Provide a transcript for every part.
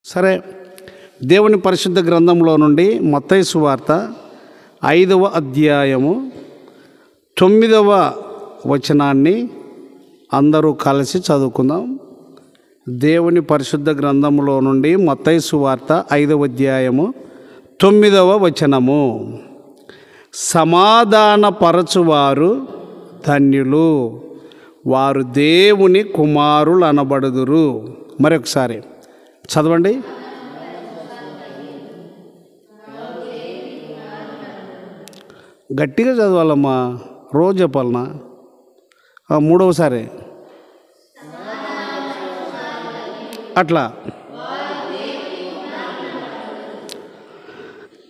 సరే, దేవుని పరిశుద్ధ గ్రంథంలో నుండి మత్తయి సువార్త 5వ అధ్యాయము 9వ వచనాన్ని అందరూ కలిసి చదువుకుందాం. దేవుని పరిశుద్ధ గ్రంథంలో నుండి మత్తయి సువార్త 5వ అధ్యాయము 9వ వచనము. సమాధానపరచువారు ధన్యులు, వారు దేవుని కుమారులు అనబడుదురు. మరొకసారి చదవండి. గట్టిగా చదవాలమ్మా, రోజు చెప్పాలన్నా. మూడవసారి అట్లా.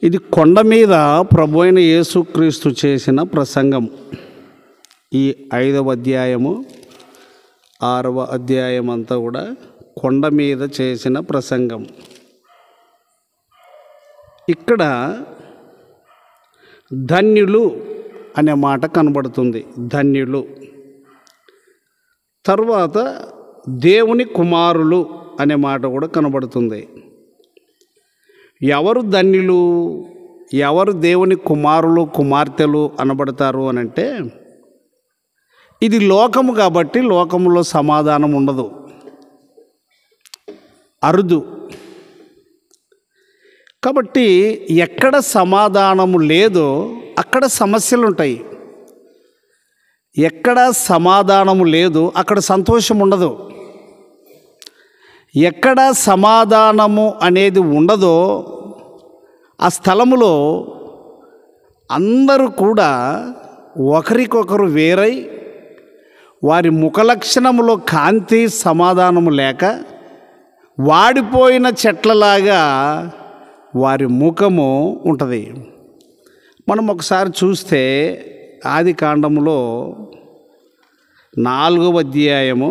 ఇది కొండ మీద ప్రభు అయిన యేసుక్రీస్తు చేసిన ప్రసంగం. ఈ 5వ అధ్యాయము 6వ అధ్యాయం అంతా కూడా కొండ మీద చేసిన ప్రసంగం. ఇక్కడ ధన్యులు అనే మాట కనబడుతుంది. ధన్యులు. తర్వాత దేవుని కుమారులు అనే మాట కూడా కనబడుతుంది. ఎవరు ధన్యులు, ఎవరు దేవుని కుమారులు కుమార్తెలు అనబడతారు అనంటే, ఇది లోకము కాబట్టి లోకములో సమాధానం ఉండదు, అరుదు. కాబట్టి ఎక్కడ సమాధానము లేదో అక్కడ సమస్యలు ఉంటాయి. ఎక్కడ సమాధానము లేదు అక్కడ సంతోషం ఉండదు. ఎక్కడ సమాధానము అనేది ఉండదో ఆ స్థలములో అందరూ కూడా ఒకరికొకరు వేరై వారి ముఖలక్షణములో కాంతి సమాధానము లేక వాడిపోయిన చెట్లలాగా వారి ముఖము ఉంటుంది. మనం ఒకసారి చూస్తే ఆది కాండములో 4వ అధ్యాయము,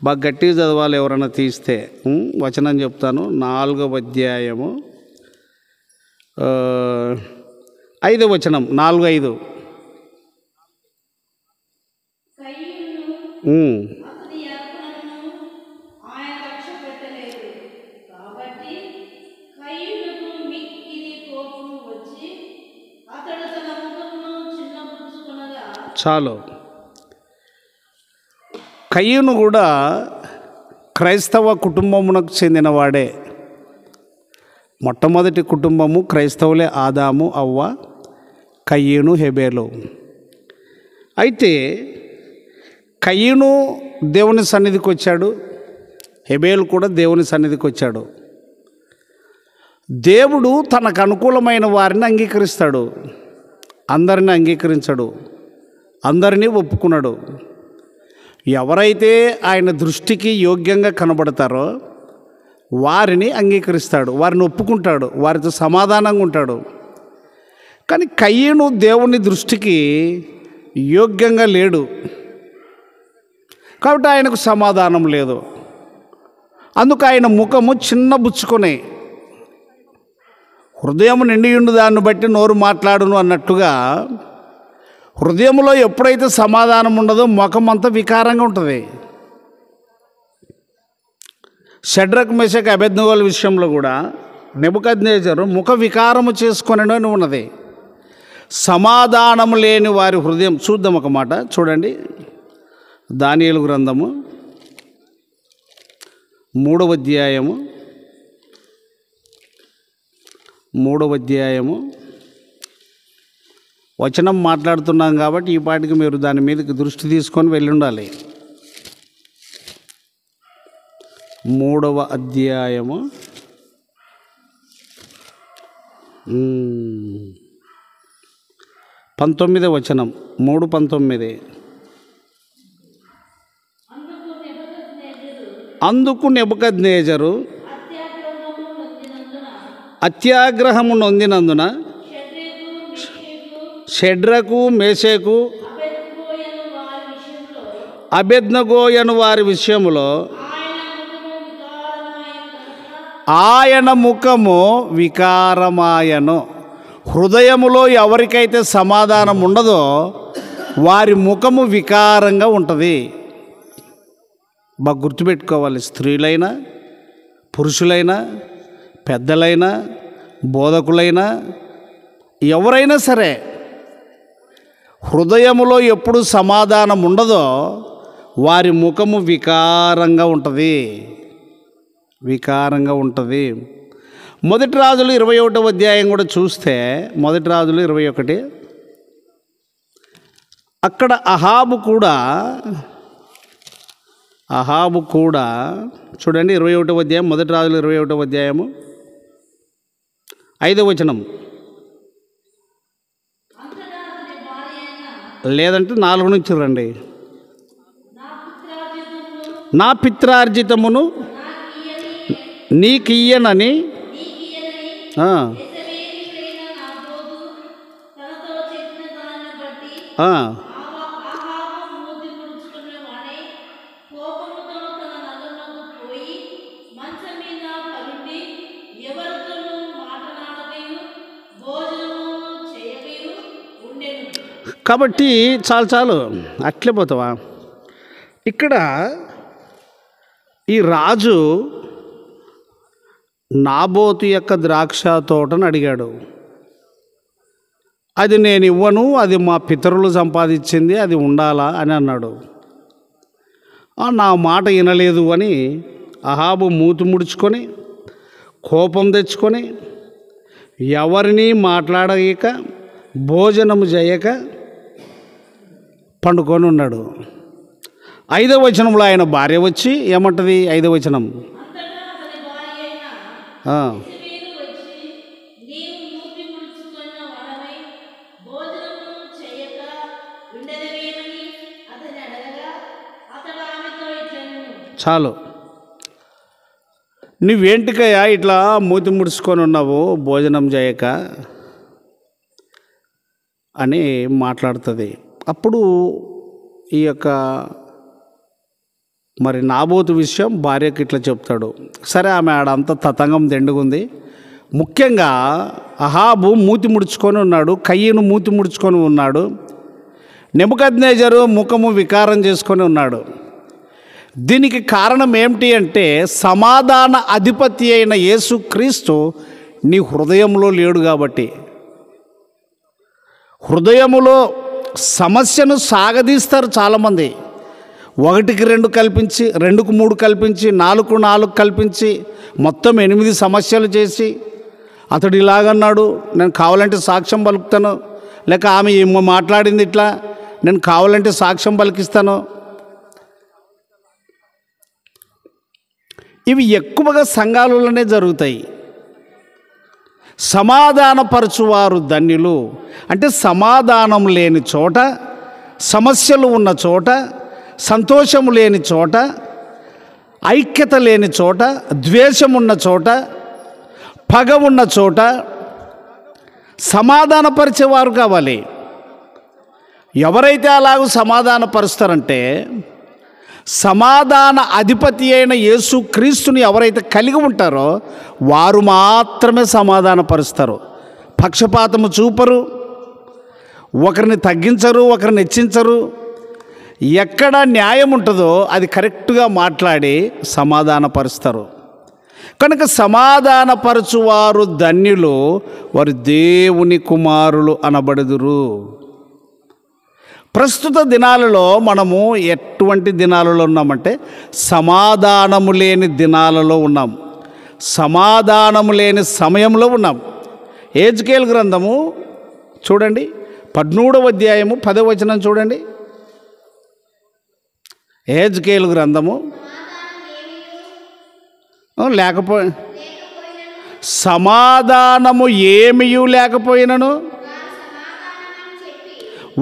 బాగా గట్టిగా చదవాలి ఎవరైనా తీస్తే, వచనం చెప్తాను. 4వ అధ్యాయము 5వ వచనం, 4:5. చాలు. కయ్యూను కూడా క్రైస్తవ కుటుంబమునకు చెందినవాడే. మొట్టమొదటి కుటుంబము క్రైస్తవులే. ఆదాము, అవ్వ, కయ్యూను, హెబేలు. అయితే కయ్యూను దేవుని సన్నిధికి వచ్చాడు, హెబేలు కూడా దేవుని సన్నిధికి వచ్చాడు. దేవుడు తనకు అనుకూలమైన వారిని అంగీకరిస్తాడు, అందరిని అంగీకరించడు, అందరినీ ఒప్పుకున్నాడు. ఎవరైతే ఆయన దృష్టికి యోగ్యంగా కనబడతారో వారిని అంగీకరిస్తాడు, వారిని ఒప్పుకుంటాడు, వారితో సమాధానంగా ఉంటాడు. కానీ కయ్యూను దేవుని దృష్టికి యోగ్యంగా లేడు కాబట్టి ఆయనకు సమాధానం లేదు. అందుకు ఆయన ముఖము చిన్నబుచ్చుకొని, హృదయం నిండియుండు దాన్ని బట్టి నోరు మాట్లాడును అన్నట్టుగా, హృదయంలో ఎప్పుడైతే సమాధానం ఉండదో ముఖం అంతా వికారంగా ఉంటుంది. షడ్రక్, మెషక్, అబేద్నెగోల విషయంలో కూడా నెబుకద్నెజరు ముఖ వికారము చేసుకొనని ఉన్నది. సమాధానం లేని వారి హృదయం. చూద్దాం ఒక మాట, చూడండి. దానియేలు గ్రంథము 3వ అధ్యాయము వచనం మాట్లాడుతున్నాం కాబట్టి ఈ పాటికి మీరు దాని మీదకి దృష్టి తీసుకొని వెళ్ళి ఉండాలి. 3వ అధ్యాయము 19వ వచనం, 3:19. అందుకు నెబుకద్నెజరు అత్యాగ్రహము నొందినందున షడ్రకు, మేషకు, అబేద్నెగోయను వారి విషయములో ఆయన ముఖము వికారమాయను. హృదయములో ఎవరికైతే సమాధానం ఉండదో వారి ముఖము వికారంగా ఉంటుంది. బాగా గుర్తుపెట్టుకోవాలి. స్త్రీలైనా పురుషులైనా, పెద్దలైనా, బోధకులైనా, ఎవరైనా సరే హృదయములో ఎప్పుడు సమాధానం ఉండదో వారి ముఖము వికారంగా ఉంటుంది, వికారంగా ఉంటుంది. మొదటి రాజులు 21వ అధ్యాయం కూడా చూస్తే, మొదటి రాజులు 21, అక్కడ అహాబు కూడా చూడండి, 21వ అధ్యాయం, మొదటి రాజులు 21వ అధ్యాయము 5వ వచనం, లేదంటే 4 నుంచి రండి. నా పిత్రార్జితమును నీకియ్యనని కాబట్టి చాలు అట్లే పోతావా. ఇక్కడ ఈ రాజు నాబోతు యొక్క ద్రాక్ష తోటను అడిగాడు. అది నేను ఇవ్వను, అది మా పితరులు సంపాదించింది, అది ఉండాలా అని అన్నాడు. నా మాట వినలేదు అని అహాబు మూతి ముడుచుకొని కోపం తెచ్చుకొని ఎవరిని మాట్లాడక భోజనము చేయక పండుకొని ఉన్నాడు. 5వ వచనంలో ఆయన భార్య వచ్చి ఏమంటది? 5వ వచనం, చాలు, నువ్వేంటికయ్యా ఇట్లా మూతి ముడుచుకొని ఉన్నావు భోజనం చేయక అని మాట్లాడుతుంది. అప్పుడు ఈ యొక్క మరి నాబోతు విషయం భార్యకి ఇట్లా చెప్తాడు. సరే, ఆమె ఆడంతా తతంగం దండుగుంది. ముఖ్యంగా అహాబు మూతి ముడుచుకొని ఉన్నాడు, కయ్యను మూతి ముడుచుకొని ఉన్నాడు, నెబుకద్నెజరు ముఖము వికారం చేసుకొని ఉన్నాడు. దీనికి కారణం ఏమిటి అంటే సమాధాన అధిపతి అయిన యేసుక్రీస్తు నీ హృదయంలో లేడు కాబట్టి. హృదయములో సమస్యను సాగదీస్తారు చాలామంది. 1కి 2 కల్పించి, 2కు 3 కల్పించి, 4కు 4 కల్పించి, మొత్తం 8 సమస్యలు చేసి, అతడు ఇలాగన్నాడు, నేను కావాలంటే సాక్ష్యం పలుకుతాను, లేక ఆమె మాట్లాడింది ఇట్లా, నేను కావాలంటే సాక్ష్యం పలికిస్తాను. ఇవి ఎక్కువగా సంఘాలలోనే జరుగుతాయి. సమాధానపరచువారు ధన్యులు అంటే సమాధానం లేని చోట, సమస్యలు ఉన్న చోట, సంతోషము లేని చోట, ఐక్యత లేని చోట, ద్వేషం ఉన్న చోట, పగ ఉన్న చోట సమాధానపరిచేవారు కావాలి. ఎవరైతే అలాగూ సమాధానపరుస్తారంటే సమాధాన అధిపతి అయిన యేసుక్రీస్తుని ఎవరైతే కలిగి ఉంటారో వారు మాత్రమే సమాధానపరుస్తారు. పక్షపాతము చూపరు, ఒకరిని తగ్గించరు, ఒకరిని హెచ్చించరు. ఎక్కడ న్యాయం ఉంటుందో అది కరెక్ట్గా మాట్లాడి సమాధానపరుస్తారు. కనుక సమాధానపరచువారు ధన్యులు, వారు దేవుని కుమారులు అనబడుదురు. ప్రస్తుత దినాలలో మనము ఎటువంటి దినాలలో ఉన్నామంటే సమాధానము లేని దినాలలో ఉన్నాం, సమాధానము లేని సమయంలో ఉన్నాం. హెజ్కేలు గ్రంథము చూడండి, 13వ అధ్యాయము 10వ వచనం చూడండి. హెజ్కేలు గ్రంథము సమాధానము ఏమీ లేకపోయినను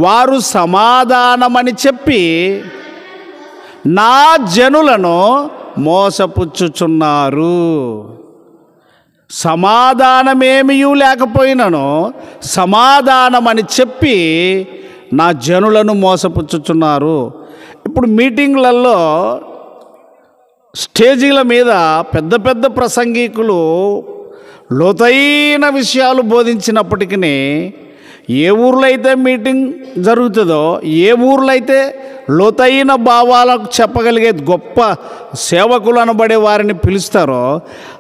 వారు సమాధానమని చెప్పి నా జనులను మోసపుచ్చుచున్నారు. సమాధానమేమీ లేకపోయినను సమాధానమని చెప్పి నా జనులను మోసపుచ్చుచున్నారు. ఇప్పుడు మీటింగ్లలో స్టేజీల మీద పెద్ద పెద్ద ప్రసంగికులు లోతైన విషయాలు బోధించినప్పటికీ ఏ ఊర్లో అయితే మీటింగ్ జరుగుతుందో, ఏ ఊర్లో అయితే లోతైన భావాలకు చెప్పగలిగే గొప్ప సేవకులు అనబడే వారిని పిలుస్తారో,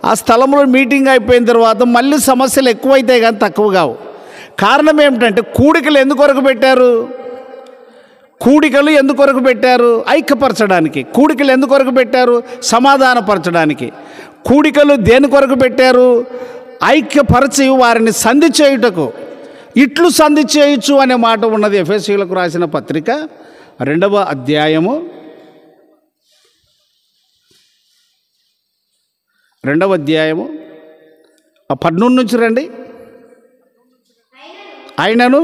ఆ స్థలంలో మీటింగ్ అయిపోయిన తర్వాత మళ్ళీ సమస్యలు ఎక్కువైతాయి కానీ తక్కువ కావు. కారణం ఏమిటంటే కూడికలు ఎందుకొరకు పెట్టారు? కూడికలు ఎందుకొరకు పెట్టారు? ఐక్యపరచడానికి. కూడికలు ఎందుకొరకు పెట్టారు? సమాధానపరచడానికి. కూడికలు దేని కొరకు పెట్టారు? ఐక్యపరచి వారిని సంధి చేయుటకు. ఇట్లు సంధి చేయొచ్చు అనే మాట ఉన్నది ఎఫెసీయులకు రాసిన పత్రిక 2వ అధ్యాయము 14 నుంచి రండి. అయినను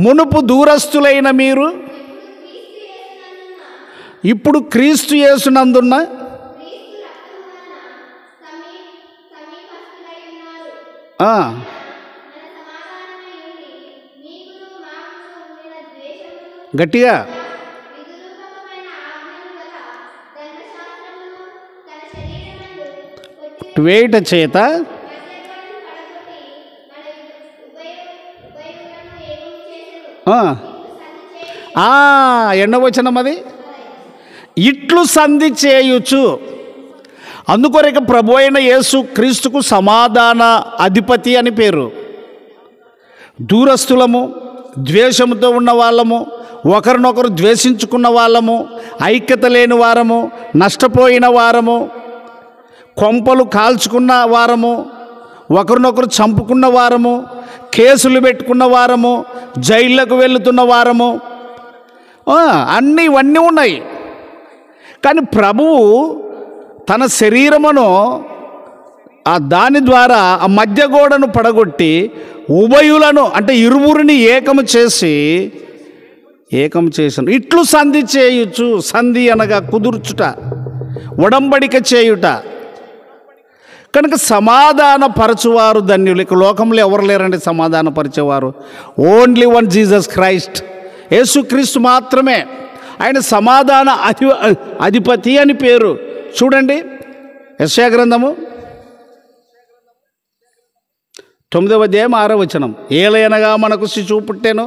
మునుపు దూరస్తులైన మీరు ఇప్పుడు క్రీస్తు యేసునందున్న గట్టిగా వేట చేత ఎన్నవచనం అది? ఇట్లు సంధి చేయుచు. అందుకొరకు ప్రభు అయిన యేసు క్రీస్తుకు సమాధాన అధిపతి అని పేరు. దూరస్తులము, ద్వేషముతో ఉన్న వాళ్ళము, ఒకరినొకరు ద్వేషించుకున్న వాళ్ళము, ఐక్యత లేని వారము, నష్టపోయిన వారము, కొంపలు కాల్చుకున్న వారము, ఒకరినొకరు చంపుకున్న వారము, కేసులు పెట్టుకున్న వారము, జైళ్ళకు వెళుతున్న వారము, ఇవన్నీ ఉన్నాయి. కానీ ప్రభువు తన శరీరమును దాని ద్వారా ఆ మధ్య గోడను పడగొట్టి ఉభయులను అంటే ఇరువురిని ఏకము చేసాను. ఇట్లు సంధి చేయుచు. సంధి అనగా కుదుర్చుట, ఒడంబడిక చేయుట. కనుక సమాధాన పరచువారు ధన్యులు. ఇక లోకంలో ఎవరు లేరండి సమాధాన పరిచేవారు. ఓన్లీ వన్ జీసస్ క్రైస్ట్, యేసుక్రీస్తు మాత్రమే. ఆయన సమాధాన అధిపతి అని పేరు. చూడండి యెషయా గ్రంథము 9వ అధ్యాయం 6వ వచనం. ఏలయనగా మనకు శిశువు పుట్టెను.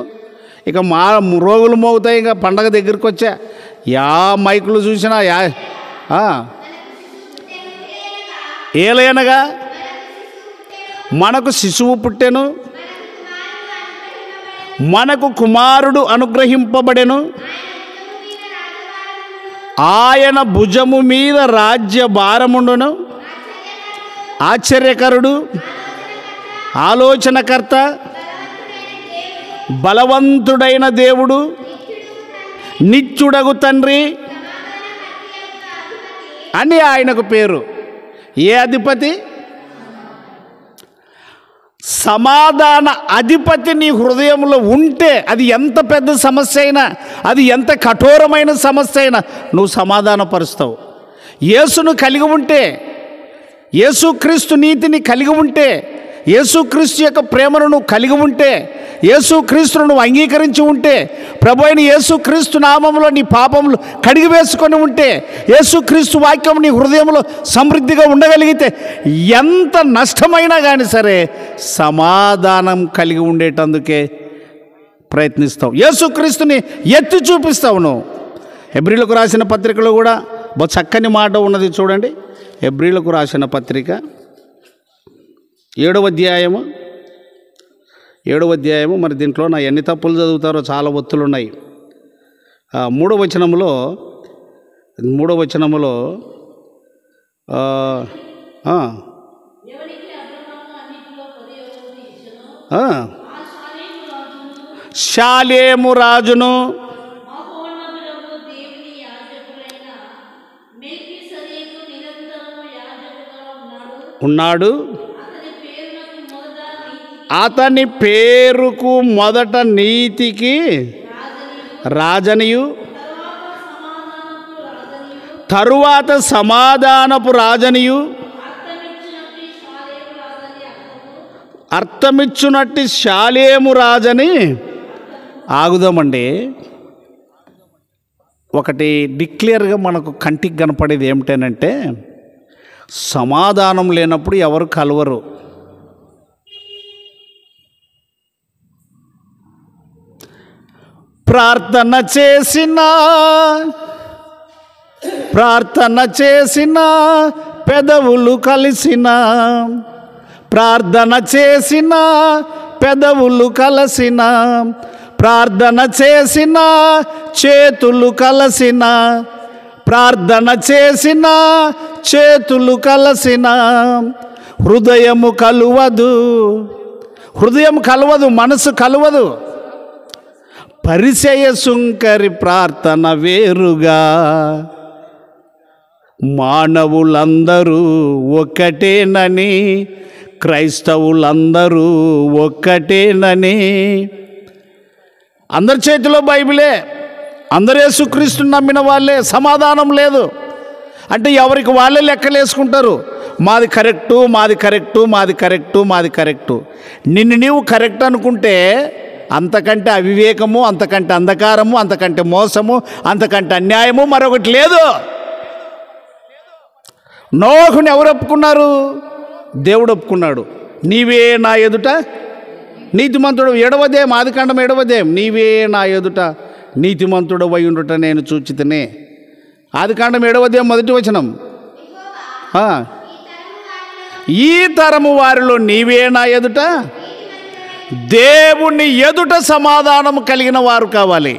ఇక రోగులు మోగుతాయి. ఇంకా పండగ దగ్గరికి వచ్చా మైకులు చూసినా ఏలయనగా మనకు శిశువు పుట్టెను, మనకు కుమారుడు అనుగ్రహింపబడెను, ఆయన భుజము మీద రాజ్య భారముండును. ఆశ్చర్యకరుడు, ఆలోచనకర్త, బలవంతుడైన దేవుడు, నిత్యుడగు తండ్రి అని ఆయనకు పేరు. ఏ అధిపతి? సమాధాన అధిపతి నీ హృదయంలో ఉంటే అది ఎంత పెద్ద సమస్య అయినా, అది ఎంత కఠోరమైన సమస్య అయినా నువ్వు సమాధానపరుస్తావు. యేసును కలిగి ఉంటే, యేసుక్రీస్తు నీతిని కలిగి ఉంటే, యేసుక్రీస్తు యొక్క ప్రేమను నువ్వు కలిగి ఉంటే, యేసుక్రీస్తును నువ్వు అంగీకరించి ఉంటే, ప్రభు అయిన యేసుక్రీస్తు నామములో నీ పాపములు కడిగి వేసుకొని ఉంటే, యేసుక్రీస్తు వాక్యం నీ హృదయంలో సమృద్ధిగా ఉండగలిగితే ఎంత నష్టమైనా కానీ సరే సమాధానం కలిగి ఉండేటందుకే ప్రయత్నిస్తావు. యేసుక్రీస్తుని ఎత్తి చూపిస్తావు నువ్వు. హెబ్రీలకు రాసిన పత్రికలో కూడా చక్కని మాట ఉన్నది చూడండి. హెబ్రీలకు రాసిన పత్రిక 7వ అధ్యాయము. మరి దీంట్లో నా ఎన్ని తప్పులు చదువుతారో చాలా ఒత్తులు ఉన్నాయి. 3వ వచనములో షాలేము రాజును ఉన్నాడు, అతని పేరుకు మొదట నీతికి రాజనియు తరువాత సమాధానపు రాజనియు అర్థమిచ్చునట్టి షాలేము రాజని ఆగుదామండి. ఒకటి డిక్లేర్గా మనకు కంటికి కనపడేది ఏమిటనంటే, సమాధానం లేనప్పుడు ఎవరు కలవరు. ప్రార్థన చేసిన పెదవులు కలిసిన, ప్రార్థన చేసిన పెదవులు కలసిన, ప్రార్థన చేసిన చేతులు కలసిన, ప్రార్థన చేసిన చేతులు కలసిన, హృదయము కలువదు, హృదయం కలవదు, మనసు కలవదు. పరిచయ సుంకరి ప్రార్థన వేరుగా, మానవులందరూ ఒక్కటేనని, క్రైస్తవులందరూ ఒక్కటేనని. అందరి చేతిలో బైబిలే, అందరూ యేసుక్రీస్తుని నమ్మిన వాళ్ళే. సమాధానం లేదు అంటే ఎవరికి వాళ్ళే లెక్కలేసుకుంటారు. మాది కరెక్టు, మాది కరెక్టు, మాది కరెక్టు, మాది కరెక్టు. నిన్ను నీవు కరెక్ట్ అనుకుంటే అంతకంటే అవివేకము, అంతకంటే అంధకారము, అంతకంటే మోసము, అంతకంటే అన్యాయము మరొకటి లేదు. నోహుని ఎవరు ఒప్పుకున్నారు? దేవుడు ఒప్పుకున్నాడు. నీవే నా ఎదుట నీతిమంతుడు, 7వ ఆదికాండం 7వ, నీవే నా ఎదుట నీతిమంతుడు వై ఉండుట నేను చూచితినే. ఆదికాండం 7వ 1వ వచనం. ఈ తరము వారిలో నీవే నా ఎదుట, దేవుని ఎదుట సమాధానం కలిగిన వారు కావాలి.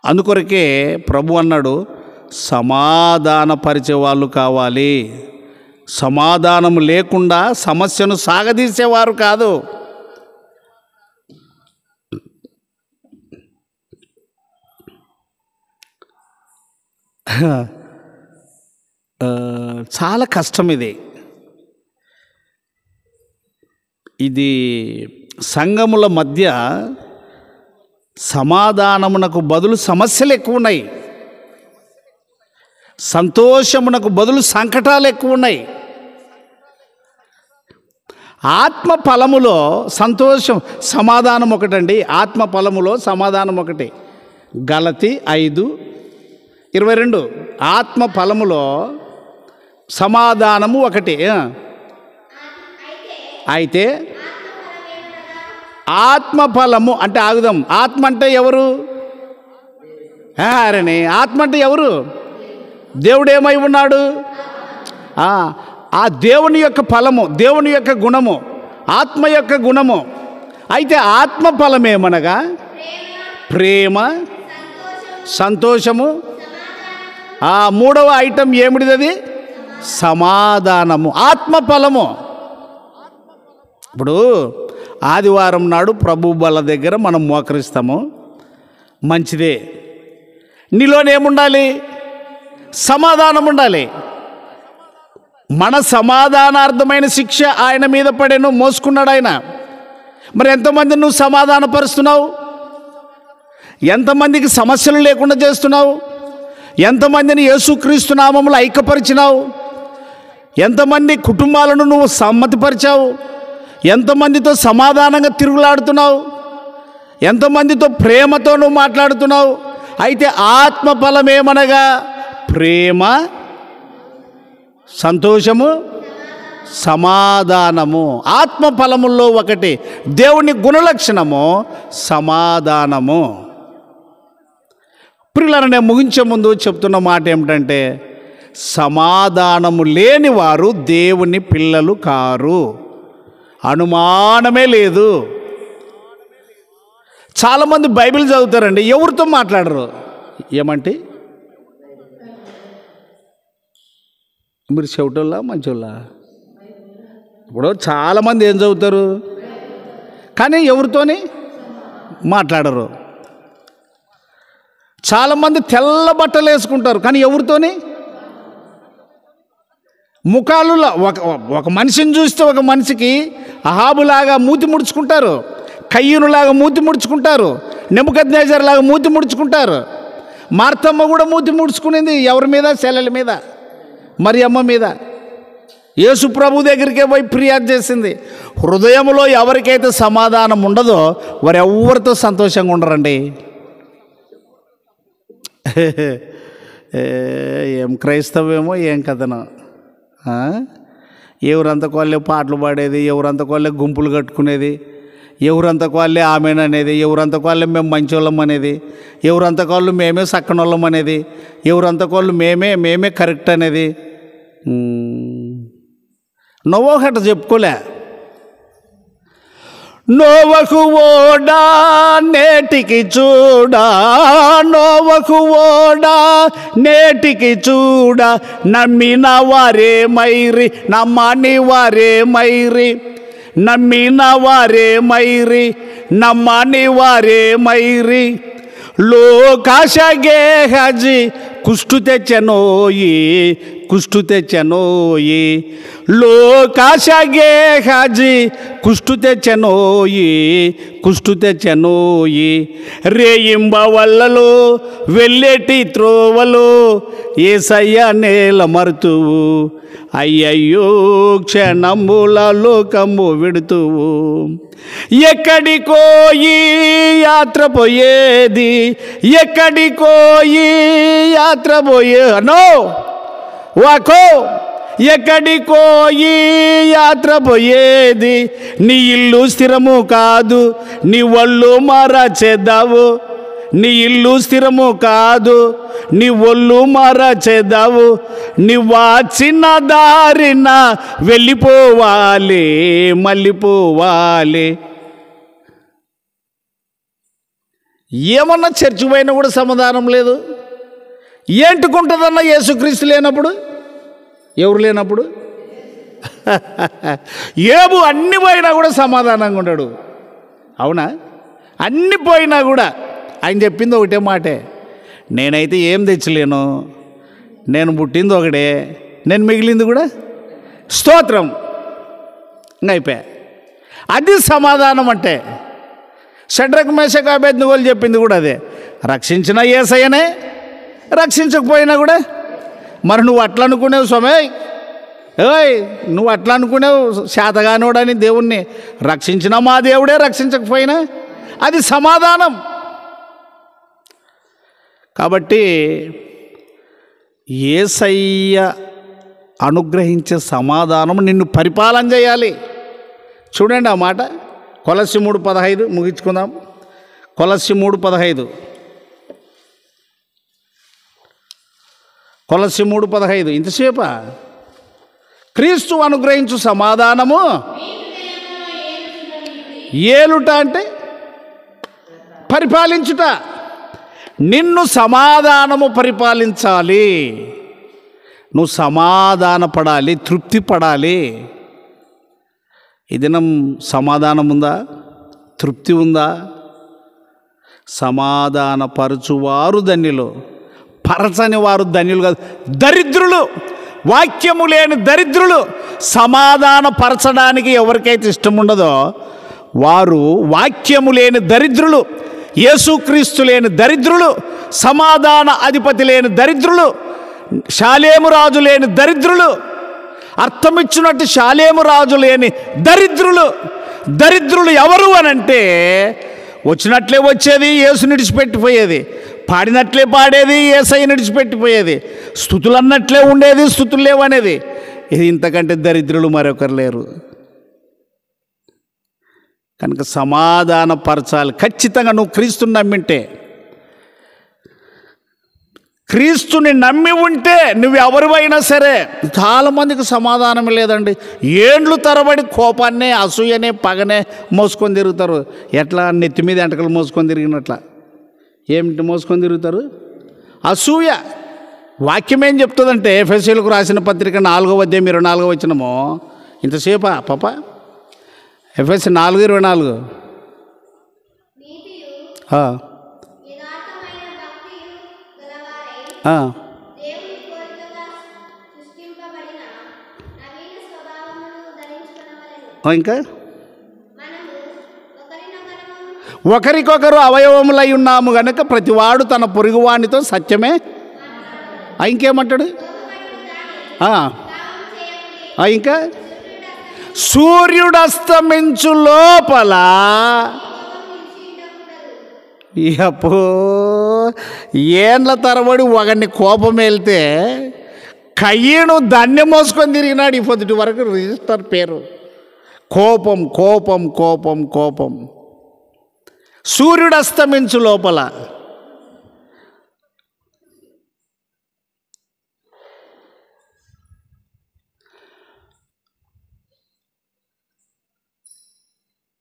అందుకొరకే ప్రభు అన్నాడు, సమాధానపరిచే వాళ్ళు కావాలి. సమాధానం లేకుండా సమస్యను సాగదీసేవారు కాదు. చాలా కష్టం ఇది సంఘముల మధ్య సమాధానమునకు బదులు సమస్యలు ఎక్కువ ఉన్నాయి, సంతోషమునకు బదులు సంకటాలు ఎక్కువ ఉన్నాయి. ఆత్మ ఫలములో సంతోషం సమాధానం ఒకటండి. ఆత్మ ఫలములో సమాధానం ఒకటి. గలతీ 5:22. ఆత్మ ఫలములో సమాధానము ఒకటి. అయితే ఆత్మ ఫలము అంటే ఆగుదాం. ఆత్మ అంటే ఎవరు? అరేనే ఆత్మ అంటే ఎవరు? దేవుడు ఏమై ఉన్నాడు? ఆ దేవుని యొక్క ఫలము, దేవుని యొక్క గుణము, ఆత్మ యొక్క గుణము. అయితే ఆత్మ ఫలం ఏమనగా ప్రేమ, సంతోషము. 3వ ఐటెం ఏమిటిది? సమాధానము. ఆత్మ ఫలము. ఇప్పుడు ఆదివారం నాడు ప్రభు బల దగ్గర మనం మోకరిస్తాము, మంచిదే. నీలోనేముండాలి? సమాధానం ఉండాలి. మన సమాధానార్థమైన శిక్ష ఆయన మీద పడేను, మోసుకున్నాడు ఆయన. మరి ఎంతమంది నువ్వు సమాధానపరుస్తున్నావు? ఎంతమందికి సమస్యలు లేకుండా చేస్తున్నావు? ఎంతమందిని యేసుక్రీస్తు నామములో ఐక్యపరిచినావు? ఎంతమంది కుటుంబాలను నువ్వు సమ్మతిపరిచావు? ఎంతమందితో సమాధానంగా తిరుగులాడుతున్నావు? ఎంతమందితో ప్రేమతో నువ్వు మాట్లాడుతున్నావు? అయితే ఆత్మ ఫలం ఏమనగా ప్రేమ, సంతోషము, సమాధానము. ఆత్మ ఫలముల్లో ఒకటి దేవుని గుణలక్షణము సమాధానము. ప్రియులారా, నేను ముగించే ముందు చెప్తున్న మాట ఏమిటంటే, సమాధానము లేని వారు దేవుని పిల్లలు కారు, అనుమానమే లేదు. చాలామంది బైబిల్ చదువుతారండి, ఎవరితో మాట్లాడరు. ఏమంటే మీరు చెవిటోళ్ళ మంచోళ్ళ? ఇప్పుడు చాలామంది ఏం చదువుతారు కానీ ఎవరితోని మాట్లాడరు. చాలామంది తెల్ల బట్టలు వేసుకుంటారు కానీ ఎవరితోని ముఖాలులా ఒక మనిషిని చూస్తే ఒక మనిషికి అహాబులాగా మూతి ముడుచుకుంటారు, కయ్యూనులాగా మూతి ముడుచుకుంటారు, నెబుకద్నెజరులాగా మూతి ముడుచుకుంటారు. మార్తమ్మ కూడా మూతి ముడుచుకునేది ఎవరి మీద? శెలల మీద, మరియమ్మ మీద. యేసు ప్రభు దగ్గరికే పోయి ఫిర్యాదు చేసింది. హృదయంలో ఎవరికైతే సమాధానం ఉండదో వారు ఎవరితో సంతోషంగా ఉండరండి. ఏం క్రైస్తవేమో ఏం కథనో. ఎవరంతకోళ్ళే పాటలు పాడేది, ఎవరంతకోళ్ళే గుంపులు కట్టుకునేది, ఎవరంతకు వాళ్ళే ఆమెననేది, ఎవరంతకు వాళ్ళే మేము మంచోళ్ళం అనేది, ఎవరంతకు వాళ్ళు మేమే సక్కనోళ్ళం అనేది, ఎవరంతకు వాళ్ళు మేమే కరెక్ట్ అనేది. నోవహట చెప్పుకోలే. నోవహు ఓడా నేటికి చూడా, నోవహు ఓడా నేటికి చూడా, నమ్మిన వారే మైరి నమ్మని వారే మైరి, నమ్మిన వారే మైరి నమ్మని వారే మైరి. లోకాశగే హజి కుష్టు తెచ్చనోయి, కుష్టు తెచ్చనోయి, లోకాశగే హజి కుష్టు తెచ్చనోయి, కుష్టు తెచ్చనోయి. రేయింబ వల్లలో వెళ్ళేటి త్రోవలో యేసయ్య నేల మరుతువు, అయ్యయ్యో క్షణముల లోకము విడుతువు. ఎక్కడికో ఈ యాత్ర పోయేది, ఎక్కడికో ఈ యాత్ర పోయేనో వాకో, ఎక్కడికో ఈ యాత్ర పోయేది. నీ ఇల్లు స్థిరము కాదు, నీ ఒళ్ళు మరచెద్దావు, నీ ఇల్లు స్థిరము కాదు, నీ ఒళ్ళు మరచెద్దావు. నీ వాచిన దారిన వెళ్ళిపోవాలి, మళ్ళీపోవాలి. ఏమన్నా చర్చి పోయినా కూడా సమాధానం లేదు. ఏంటుకుంటుందన్న యేసుక్రీస్తు లేనప్పుడు, ఎవరు లేనప్పుడు? ఏబు అన్ని పోయినా కూడా సమాధానంగా ఉన్నాడు. అవునా? అన్ని పోయినా కూడా ఆయన చెప్పింది ఒకటే మాటే, నేనైతే ఏం తెచ్చలేను, నేను పుట్టింది ఒకటే, నేను మిగిలింది కూడా స్తోత్రం. ఇంకా అయిపోయా. అది సమాధానం అంటే. షడ్రక్ మేషక్ అబేద్నెగోలు చెప్పింది కూడా అదే, రక్షించిన యేసయ్యనే, రక్షించకపోయినా కూడా. మరి నువ్వు అట్లా అనుకునేవు స్వామి, ఏయ్ నువ్వు అట్లా అనుకునేవు శాతగానోడని దేవుణ్ణి, రక్షించిన మా దేవుడే, రక్షించకపోయినా అది సమాధానం. కాబట్టి యేసయ్య అనుగ్రహించే సమాధానం నిన్ను పరిపాలన చేయాలి. చూడండి ఆ మాట, కొలస్సీ 3:15 ముగించుకుందాం. కొలస్సీ 3:15, కొలస్సీ 3:15. ఇంతసేపా క్రీస్తు అనుగ్రహించు సమాధానము ఏలుట అంటే పరిపాలించుట. నిన్ను సమాధానము పరిపాలించాలి. నువ్వు సమాధాన పడాలి, తృప్తి పడాలి. ఈ దినం సమాధానం ఉందా? తృప్తి ఉందా? సమాధానపరచువారు ధన్యులు, పరచని వారు ధన్యులు కాదు, దరిద్రులు. వాక్యము లేని దరిద్రులు. సమాధాన పరచడానికి ఎవరికైతే ఇష్టం ఉండదో వారు వాక్యము లేని దరిద్రులు, యేసుక్రీస్తు లేని దరిద్రులు, సమాధాన అధిపతి లేని దరిద్రులు, షాలేము రాజు లేని దరిద్రులు, అర్థమిచ్చినట్టు షాలేము రాజు లేని దరిద్రులు. దరిద్రులు ఎవరు అనంటే, వచ్చినట్లే వచ్చేది, యేసు నిడిచిపెట్టిపోయేది, పాడినట్లే పాడేది, యేసయ్య నిడిచిపెట్టిపోయేది, స్తుతులు అన్నట్లే ఉండేది, స్తుతులు లేవనేది. ఇది ఇంతకంటే దరిద్రులు మరొకరు లేరు. కనుక సమాధానపరచాలి ఖచ్చితంగా. నువ్వు క్రీస్తుని నమ్మింటే, క్రీస్తుని నమ్మి ఉంటే నువ్వు ఎవరివైనా సరే. చాలామందికి సమాధానం లేదండి. ఏండ్లు తరబడి కోపాన్నే, అసూయనే, పగనే మోసుకొని తిరుగుతారు. ఎట్లా? నెత్తి మీద ఎంటకలు మోసుకొని తిరిగినట్ల. ఏమిటి మోసుకొని తిరుగుతారు? అసూయ. వాక్యం ఏం చెప్తుందంటే, ఎఫెసీయులకు రాసిన పత్రిక 4వ అధ్యాయం 24వ వచనము. ఇంతసేపా పాప? ఎఫెసీ 4:24. ఇంకా ఒకరికొకరు అవయవములై ఉన్నాము గనక ప్రతివాడు తన పొరుగువానితో సత్యమే. ఇంకేమంటాడు? ఇంకా సూర్యుడు అస్తమించు లోపల అప్పో ఏండ్ల తరబడి ఒకరిని కోపం వెళ్తే కయ్యను ధాన్యం మోసుకొని తిరిగినాడు. ఈ పొద్దుటి వరకు రిజిస్టర్ పేరు కోపం కోపం కోపం కోపం. సూర్యుడు అస్తమించు లోపల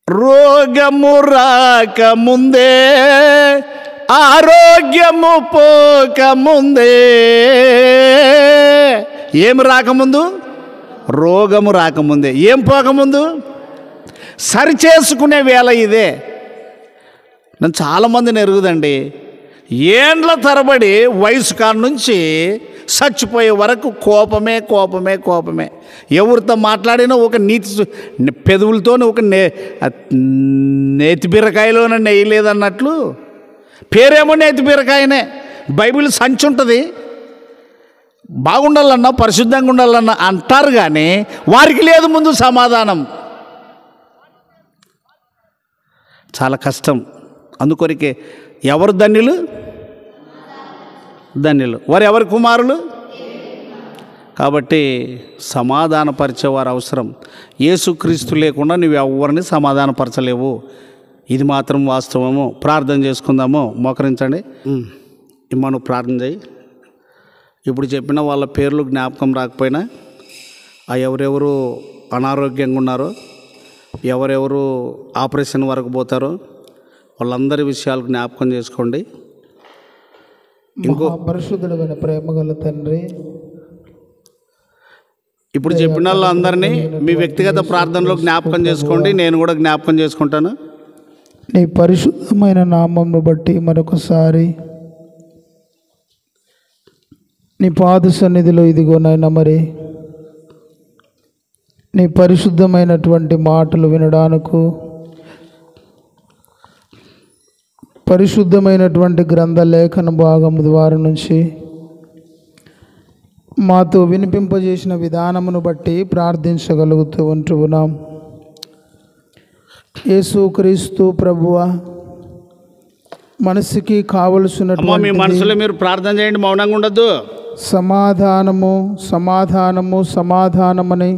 రోగము రాకముందే, ఆరోగ్యము పోకముందే. ఏం రాకముందు? రోగము రాకముందే. ఏం పోకముందు? సరిచేసుకునే వేళ ఇదే. నన్ను చాలామందిని ఎరుగుదండి, ఏండ్ల తరబడి వయసు కాడ నుంచి చచ్చిపోయే వరకు కోపమే కోపమే కోపమే. ఎవరితో మాట్లాడినా ఒక పెదవులతోనే ఒక నేతి బీరకాయలోనే నెయ్యలేదన్నట్లు, పేరేమో నేతి బీరకాయనే. బైబిల్ సంచి ఉంటుంది, బాగుండాలన్నా పరిశుద్ధంగా ఉండాలన్నా అంటారు, కానీ వారికి లేదు ముందు సమాధానం. చాలా కష్టం. అందుకొరికే ఎవరు ధన్యులు? ధన్యులు వారు ఎవరి కుమారులు? కాబట్టి సమాధానపరిచేవారు అవసరం. యేసుక్రీస్తు లేకుండా నువ్వు ఎవరిని సమాధానపరచలేవు. ఇది మాత్రం వాస్తవము. ప్రార్థన చేసుకుందాము. మోకరించండి. ఇమ్మను ప్రార్థన చేయి. ఇప్పుడు చెప్పిన వాళ్ళ పేర్లు జ్ఞాపకం రాకపోయినా, ఎవరెవరు అనారోగ్యంగా ఉన్నారో, ఎవరెవరు ఆపరేషన్ వరకు పోతారో వాళ్ళందరి విషయాలు జ్ఞాపకం చేసుకోండి. ఇంకో పరిశుద్ధుడైన ప్రేమగల తండ్రి, ఇప్పుడు చెప్పిన వాళ్ళందరినీ మీ వ్యక్తిగత ప్రార్థనలో జ్ఞాపకం చేసుకోండి. నేను కూడా జ్ఞాపకం చేసుకుంటాను. నీ పరిశుద్ధమైన నామంను బట్టి మరొకసారి నీ పాద సన్నిధిలో ఇదిగో నాయన, మరి నీ పరిశుద్ధమైనటువంటి మాటలు వినడానికి, పరిశుద్ధమైనటువంటి గ్రంథ లేఖన భాగము ద్వారా నుంచి మాతో వినిపింపజేసిన విధానమును బట్టి ప్రార్థించగలుగుతూ ఉంటున్నాం. యేసుక్రీస్తు ప్రభువా, మనసుకి కావలసినటువంటి మీ మనసులో మీరు ప్రార్థన చేయండి, మౌనంగా ఉండద్దు. సమాధానము సమాధానము సమాధానమని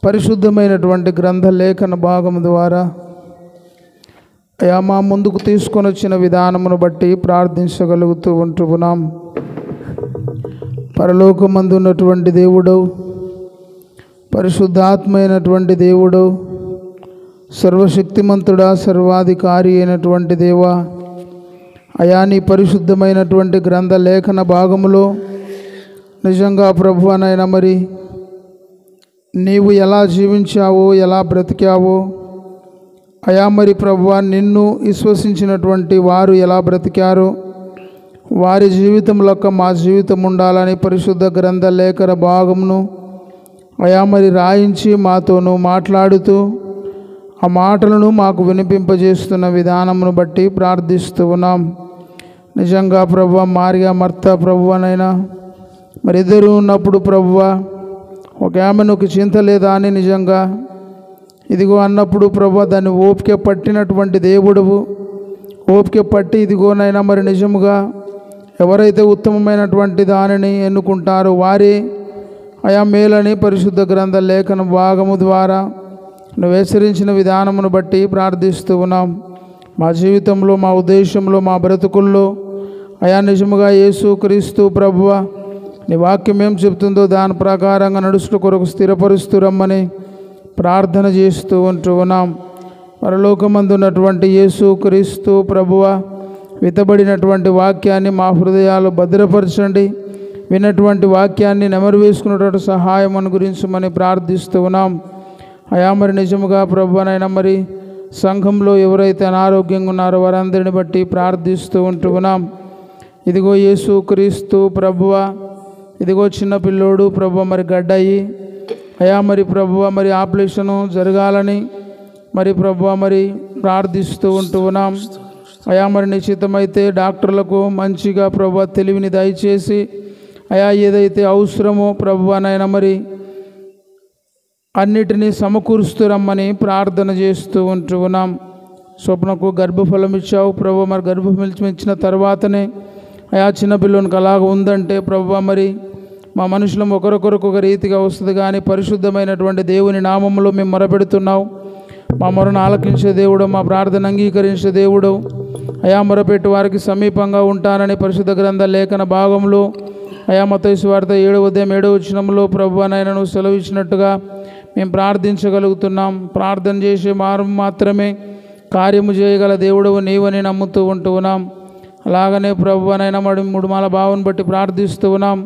పరిశుద్ధమైనటువంటి గ్రంథ లేఖన భాగము ద్వారా అయా మా ముందుకు తీసుకొని వచ్చిన విధానమును బట్టి ప్రార్థించగలుగుతూ ఉంటున్నాం. పరలోకమందు ఉన్నటువంటి దేవుడు, పరిశుద్ధాత్మైనటువంటి దేవుడు, సర్వశక్తిమంతుడా, సర్వాధికారి అయినటువంటి దేవా, అయా నీ పరిశుద్ధమైనటువంటి గ్రంథ లేఖన భాగములో నిజంగా ప్రభువనైనా మరి నీవు ఎలా జీవించావో, ఎలా బ్రతికావో, అయా మరి ప్రభువా నిన్ను విశ్వసించినటువంటి వారు ఎలా బ్రతికారో వారి జీవితంలో మా జీవితం ఉండాలని పరిశుద్ధ గ్రంథ లేఖన భాగమును అయా మరి రాయించి మాతోను మాట్లాడుతూ ఆ మాటలను మాకు వినిపింపజేస్తున్న విధానమును బట్టి ప్రార్థిస్తూ ఉన్నాం. నిజంగా ప్రభువా, మార్య మర్త ప్రభువనైనా మరి ఇద్దరు ఉన్నప్పుడు ప్రభువా, ఒక ఆమెను ఒక చింత లేదా అని నిజంగా ఇదిగో అన్నప్పుడు ప్రభువా, దాన్ని ఓపిక పట్టినటువంటి దేవుడువు. ఓపిక పట్టి ఇదిగోనైనా మరి నిజముగా ఎవరైతే ఉత్తమమైనటువంటి దానిని ఎన్నుకుంటారో వారే అయా మేలని పరిశుద్ధ గ్రంథ లేఖన భాగము ద్వారా నువ్వు హెచ్చరించిన విధానమును బట్టి ప్రార్థిస్తూ ఉన్నాం. మా జీవితంలో, మా ఉద్దేశంలో, మా బ్రతుకుల్లో అయా నిజముగా యేసుక్రీస్తు ప్రభువా నీ వాక్యం ఏం చెప్తుందో దాని ప్రకారంగా నడుచుట కొరకు స్థిరపరుస్తూ రమ్మని ప్రార్థన చేస్తూ ఉంటూ ఉన్నాం. పరలోకమందున్నటువంటి యేసుక్రీస్తు ప్రభువా, విత్తబడినటువంటి వాక్యాన్ని మా హృదయాలు భద్రపరచండి. విన్నటువంటి వాక్యాన్ని నెమరు వేసుకున్నటువంటి సహాయం అని గురించి మనం ప్రార్థిస్తూ ఉన్నాం. అయా మరి నిజముగా ప్రభువనైనా మరి సంఘంలో ఎవరైతే అనారోగ్యంగా ఉన్నారో వారందరిని బట్టి ప్రార్థిస్తూ ఉంటూ ఉన్నాం. ఇదిగో యేసుక్రీస్తు ప్రభువా, ఇదిగో చిన్న పిల్లోడు ప్రభువ మరి గడ్డయి అయా మరి ప్రభువ మరి ఆపరేషను జరగాలని మరి ప్రభువ మరి ప్రార్థిస్తూ ఉంటూ ఉన్నాం. అయా మరి నిశ్చితమైతే డాక్టర్లకు మంచిగా ప్రభువ తెలివిని దయచేసి అయా ఏదైతే అవసరమో ప్రభువనైనా మరి అన్నిటినీ సమకూరుస్తూ రమ్మని ప్రార్థన చేస్తూ ఉంటూ ఉన్నాం. స్వప్నకు గర్భఫలం ఇచ్చావు ప్రభువ, మరి గర్భఫలం ఇచ్చిన తర్వాతనే అయా చిన్నపిల్లనికి అలాగ ఉందంటే ప్రభువ మరి మా మనుషులం ఒకరొకరికి ఒక రీతిగా వస్తుంది, కానీ పరిశుద్ధమైనటువంటి దేవుని నామములో మేము మొరపెడుతున్నాం. మా మొరను ఆలకించే దేవుడు, మా ప్రార్థన అంగీకరించే దేవుడు. అయా, మొరపెట్టు వారికి సమీపంగా ఉంటానని పరిశుద్ధ గ్రంథ లేఖన భాగంలో అయా మత్తయి సువార్త 7:7 ప్రభువనైనా నువ్వు సెలవు ఇచ్చినట్టుగా మేము ప్రార్థించగలుగుతున్నాం. ప్రార్థన చేసే మాత్రమే కార్యము చేయగల దేవుడవు నీవని నమ్ముతూ ఉంటూ ఉన్నాం. అలాగనే ప్రభువనైనా మరి 3 మాల భావం బట్టి ప్రార్థిస్తూ ఉన్నాం.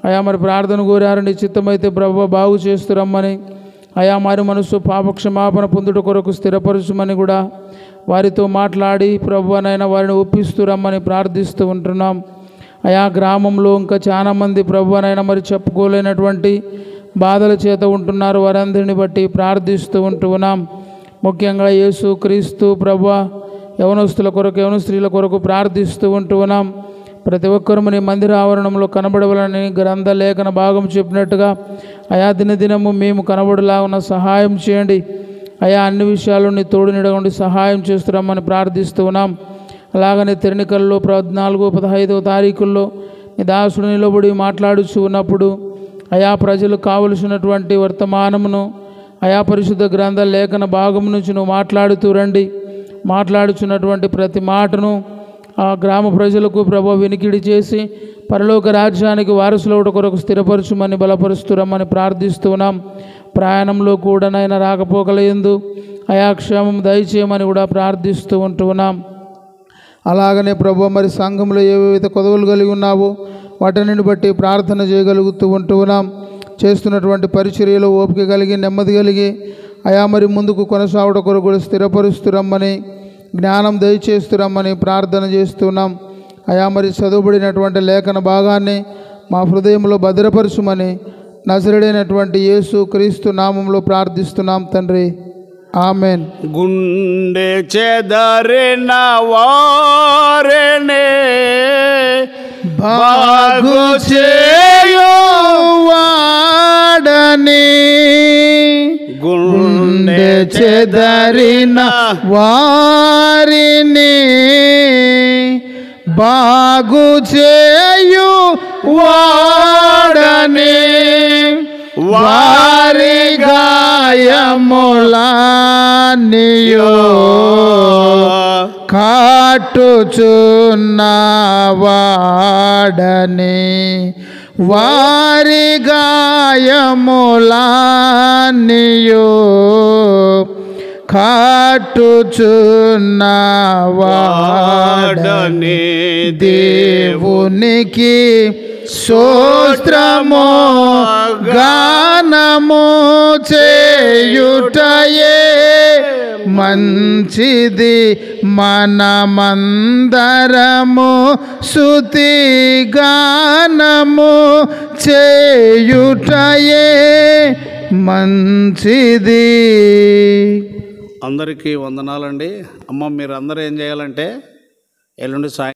అయా, మరి ప్రార్థన కోరారు, నీ చిత్తమైతే ప్రభువ బాగు చేస్తురమ్మని. అయా, మరి మనసు పాపక్షమాపణ పొందుట కొరకు స్థిరపరచుమని కూడా వారితో మాట్లాడి ప్రభువనైనా వారిని ఒప్పిస్తురమ్మని ప్రార్థిస్తూ ఉంటున్నాం. అయా, గ్రామంలో ఇంకా చాలామంది ప్రభువనైనా మరి చెప్పుకోలేనటువంటి బాధల చేత ఉంటున్నారు. వారందరిని బట్టి ప్రార్థిస్తూ ఉంటూ ఉన్నాం. ముఖ్యంగా యేసు క్రీస్తు ప్రభువా యవనస్తుల కొరకు, యవన స్త్రీల కొరకు ప్రార్థిస్తూ ఉంటూ ఉన్నాం. ప్రతి ఒక్కరూ నీ మందిర ఆవరణంలో కనబడవలని గ్రంథ లేఖన భాగం చెప్పినట్టుగా అయా దినదినము మేము కనబడలాగున సహాయం చేయండి. అయా, అన్ని విషయాల్లో నీ తోడు నిడగండి సహాయం చేస్తున్నామని ప్రార్థిస్తూ ఉన్నాం. అలాగనే తెరనికల్లో 14, 15 తారీఖుల్లో నీ దాసుడు నిలబడి మాట్లాడుచూ ఉన్నప్పుడు అయా ప్రజలు కావలసినటువంటి వర్తమానమును అయా పరిశుద్ధ గ్రంథ లేఖన భాగం నుంచి నువ్వు మాట్లాడుతూ రండి. మాట్లాడుచున్నటువంటి ప్రతి మాటను ఆ గ్రామ ప్రజలకు ప్రభువు వినికిడి చేసి పరలోక రాజ్యానికి వారసులవుట కొరకు స్థిరపరచుమని బలపరుస్తురమ్మని ప్రార్థిస్తున్నాం. ప్రయాణంలో కూడానైనా రాకపోకలయందు అయా క్షేమం దయచేయమని కూడా ప్రార్థిస్తూ ఉంటున్నాం. అలాగనే ప్రభువు మరి సంఘంలో ఏవైతే కొదవలు కలిగి ఉన్నావో వాటిని బట్టి ప్రార్థన చేయగలుగుతూ ఉంటున్నాం. చేస్తున్నటువంటి పరిచర్యలో ఓపిక కలిగి, నెమ్మది కలిగి అయా మరి ముందుకు కొనసాగుట కొరకు కూడా స్థిరపరుస్తురమ్మని, జ్ఞానం దయచేస్తురమ్మని ప్రార్థన చేస్తున్నాం. అయా మరి చదువుబడినటువంటి లేఖన భాగాన్ని మా హృదయంలో భద్రపరచుమని నజరుడైనటువంటి యేసు క్రీస్తు నామంలో ప్రార్థిస్తున్నాం తండ్రి, ఆమెన్. గుండె చెదరిన వారిని బాగు చేయువాడని, గుండె చెదరిన వారిని బాగు చేయువాడని, వారి గాయములనియో కాటుచున్నవాడని, వారి గాయములనియో కాటుచున్నవాడని, దేవునికి స్తోత్రము గానము చేయుటయే మంచిది, మనమందరము స్తుతి గానము చేయుటయే మంచిది. అందరికీ వందనాలండి. అమ్మ, మీరు అందరూ ఏం చేయాలంటే ఎల్లుండి